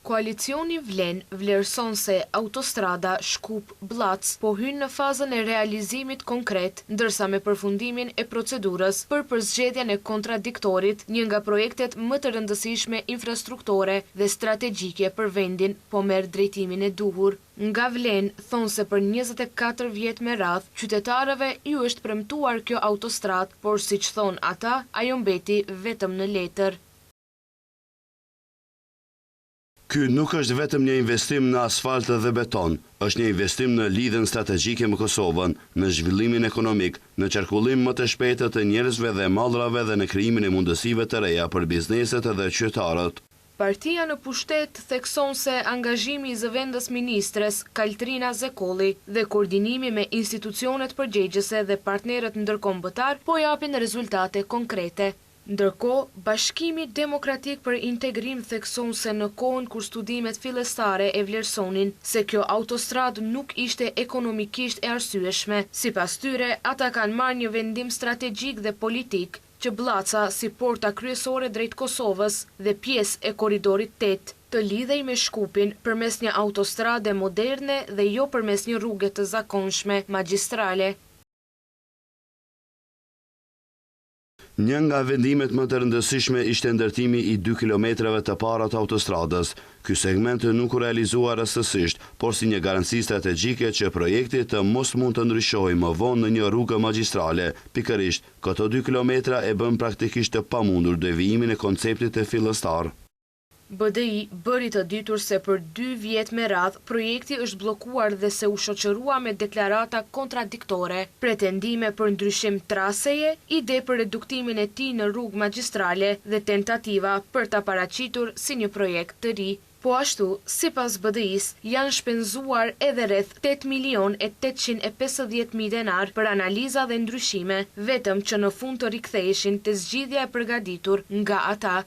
Koalicioni Vlen vlerëson se autostrada Shkup-Blac po hyn në fazën e realizimit konkret, ndërsa me përfundimin e procedurës për përzgjedhjen e kontradiktorit, një nga projektet më të rëndësishme infrastruktore dhe strategjike për vendin po merr drejtimin e duhur. Nga Vlen thonë se për 24 vjet me radh, qytetarëve ju është premtuar kjo autostradë, por siç thonë ata, ajo mbeti vetëm në letër. Ky nuk është vetëm një investim në asfalt dhe beton, është një investim në lidhjen strategjike me Kosovën, në zhvillimin ekonomik, në qarkullim më të shpejtë të njerëzve dhe mallrave dhe në krijimin e mundësive të reja për bizneset dhe qytetarët. Partia në pushtet thekson se angazhimi i zëvendës ministres Kaltrina Zekolli dhe koordinimi me institucionet përgjegjëse dhe partnerët ndërkombëtar po japin rezultate konkrete. Ndërkohë, Bashkimi Demokratik për Integrim thekson se në kohën kur studimet fillestare e vlerësonin se kjo autostradë nuk ishte ekonomikisht e arsyeshme. Sipas tyre, ata kanë marrë një vendim strategjik dhe politik që Blaca si porta kryesore drejt Kosovës dhe pjesë e korridorit 8 të lidhej me Shkupin përmes një autostrade moderne dhe jo përmes një rruge të zakonshme magjistrale. Një nga vendimet më të rëndësishme ishte ndërtimi i 2 kilometrave të para të autostradës. Ky segment nuk u realizua rastësisht, por si një garanci strategjike që projekti të mos mund të ndryshojë më vonë në një rrugë magjistrale. Pikërisht, këto 2 kilometra e bën praktikisht të pamundur devijimin e konceptit e fillestar. BDI bëri të ditur se për 2 vjet me radh projekti është bllokuar dhe se u shoqërua me deklarata kontradiktore, pretendime për ndryshim traseje, ide për reduktimin e tij në rrugë magjistrale dhe tentativa për ta paraqitur si një projekt të ri. Po ashtu, sipas BDI-s, janë shpenzuar edhe rreth 8.850.000 denar për analiza dhe ndryshime, vetëm që në fund të riktheheshin te zgjidhja e përgatitur nga ata.